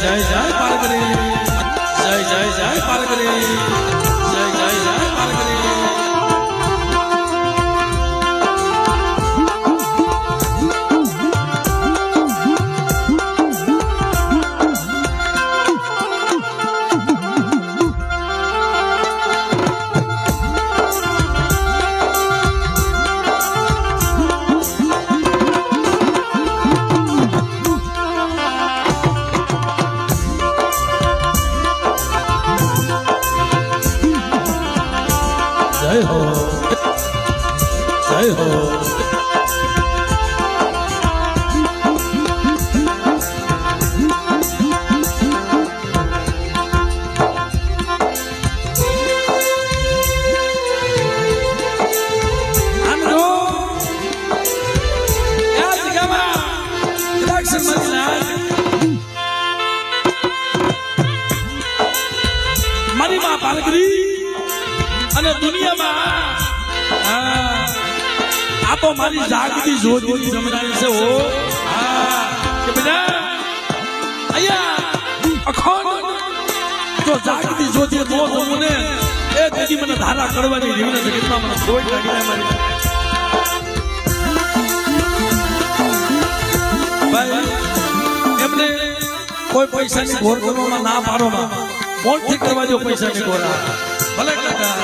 જય જય પાલગરી જય જય જય પાલગરી જય જય જય પાલગરી जय हो जय हो मारी मां पालगरी અને દુનિયામાં આ તો મારી જાગતી જ્યોતિની જમનારી છે હો કે બેટા અહીંયા અખંડ જો જાગતી જ્યોતિ નો થવું ને એ દીદી મને ધારા કરવાની જીવન જગતમાં મને કોઈ લાગી મારી ભાઈ એમને કોઈ પૈસાની ઘોર કરવામાં ના પાડોમાં મોટથી કરવા જો પૈસાની ઘોરા ભલે કાકા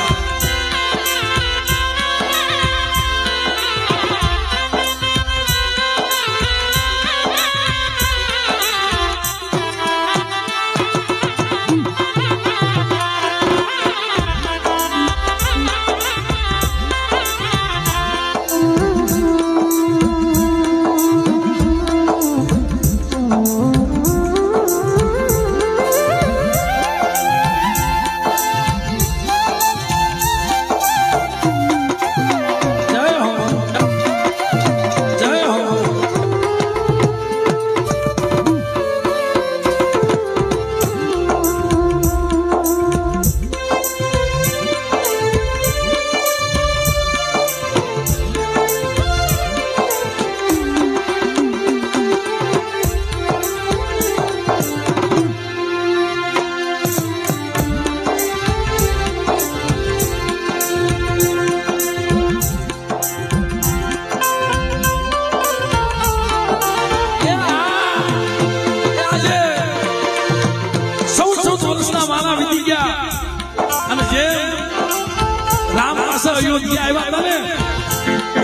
અયોધ્યા આવ્યા હતા ને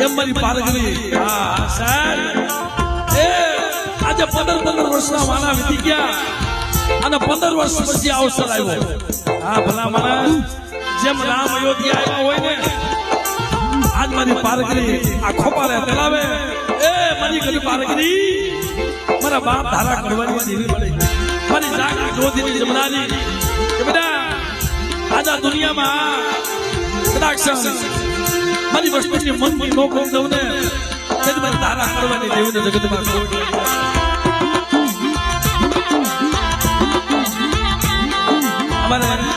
એમ મારી પાલગરી આજે 15 વર્ષના વાના વીતી ગયા અને 15 વર્ષ પછી અવસર આવ્યો ભલા માણસ જેમ રામ અયોધ્યા આવ્યા હોય ને આજ મારી પાલગરી આ ખોપાલે ચલાવે મારી ઘણી પાલગરી મારા બાપ ધારા કરવાની દેવી મળે મારી જાગતી જ્યોતિની જમનાની કે બેટા આજા દુનિયામાં કદાચ મારી વસ્તુની મનની નોકરી દઉં ને તેથી મારી ધારા કરવાની દેવું ને જગતમાં અમારે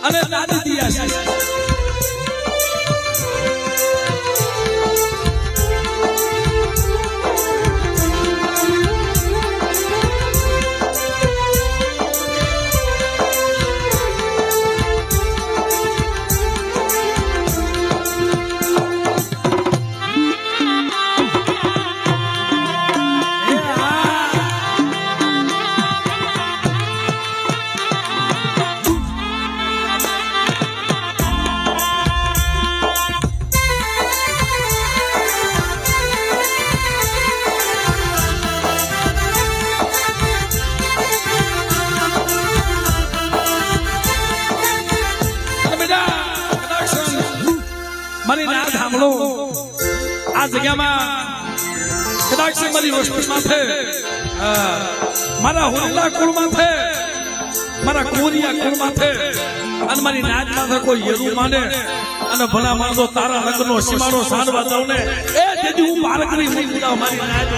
અને દાદી દિયા છે જગ્યામાં કદાચ મારી વસ્તુ માથે મારા હોલા કુળ માથે મારા કોરિયા કુળ માથે અને મારી નાચ માથે કોઈ યેરું માને અને ભલા માણસો તારા લગ્નનો સીમાડો સાંડવા દઉં ને એ જેથી હું બાળકની નહીં બોલાવ મારી નાચ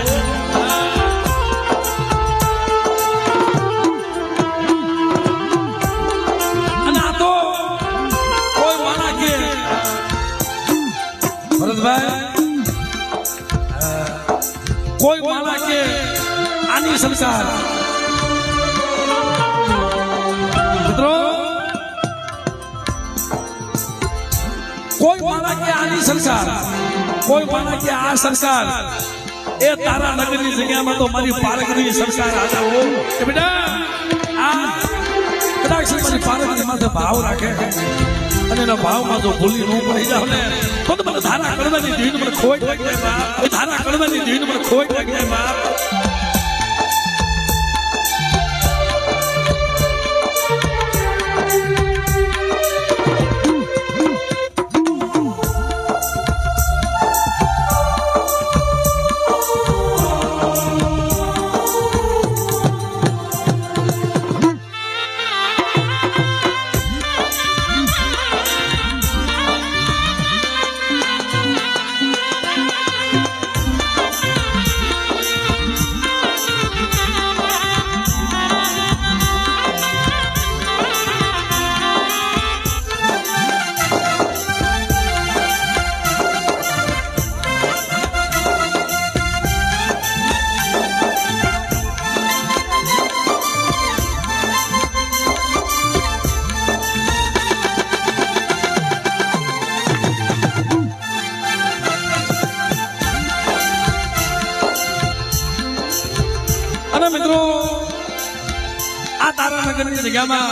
અને આ તો કોઈ માણા કે ભરતભાઈ કોઈ માણા કે આની સંસાર મિત્રો કોઈ માના કે આની સરકાર કોઈ માના કે આ સરકાર એ તારા નગરની જગ્યામાં તો મારી પારકની સરકાર આજા હો કે બેટા આ કદાચ મારી પારકની માથે ભાવ રાખે અને એના ભાવમાં જો ભૂલી ન પડી જાવ ને તો મને ધારા કરવાની દીન મને ખોટ લાગી જાય બાપ ધારા કરવાની દીન મને ખોટ લાગી જાય બાપ મિત્રો આ તારાનગરની જગ્યામાં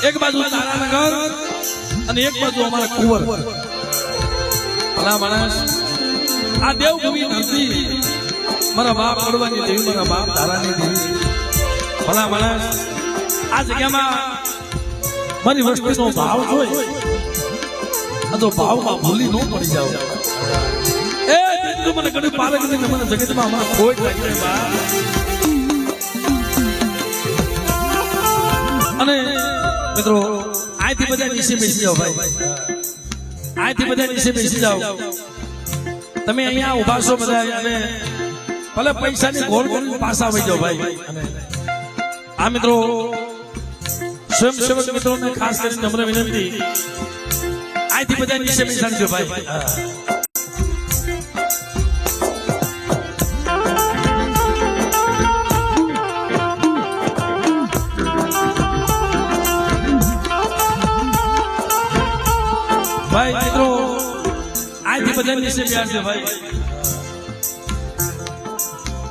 એક બાજુ તારાનગર અને એક બાજુ અમારા કુંવર ભલા માણસ આ દેવભૂમિ નથી મારા બાપ કડવાની દેવી મારા બાપ તારાની દેવી ભલા માણસ આ જગ્યામાં મારી વસ્તુનો ભાવ જોઈ આ તો ભાવમાં ભૂલી ન પડી જાવ એ તું મને ઘણી પાલક મને જગતમાં અમારા ખોટ લાગી બા અને મિત્રો આથી બધા નીચે બેસી જાઓ ભાઈ આથી બધા નીચે બેસી જાઓ તમે અહીંયા ઉભા છો બધા અને ભલે પૈસાની ગોળ કરીને પાછા આવી જાઓ ભાઈ આ મિત્રો સ્વયંસેવક મિત્રોને ખાસ કરીને નમ્ર વિનંતી આથી બધા નીચે બેસાડજો ભાઈ ભાઈ મિત્રો આથી બધા નીચે બેસજો ભાઈ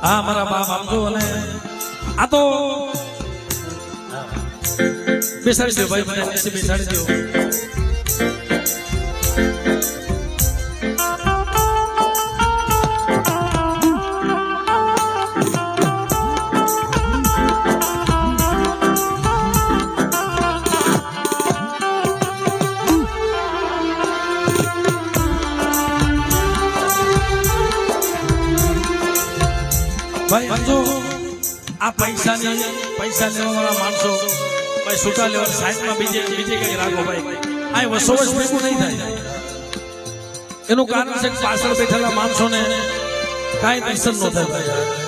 હા મારા બાપ આપજો અને આ તો બેસાડી દો ભાઈ મને નીચે બેસાડી દો ભાઈ સમજો આ પૈસા લેવા વાળા માણસો ભાઈ છૂટા લેવા સાઈડમાં બીજે કઈ રાખો ભાઈ આ વસોવસ ભેગું નહીં થાય એનું કારણ છે કે પાછળ બેઠેલા માણસોને કાંઈ દર્શન ન થાય ભાઈ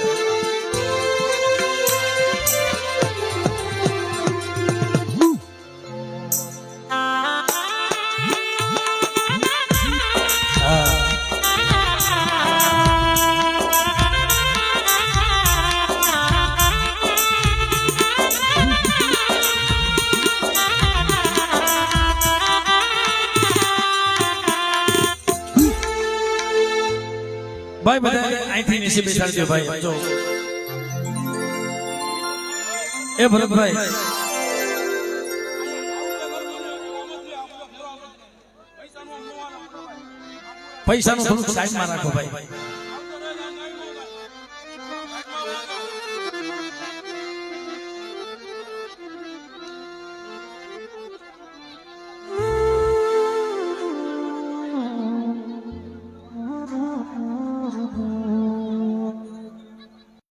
ભાઈ બધા અહીંથી નીચે બેસાડજો ભાઈ જો એ ભરતભાઈ પૈસાનું થોડુંક સાઈડમાં રાખો ભાઈ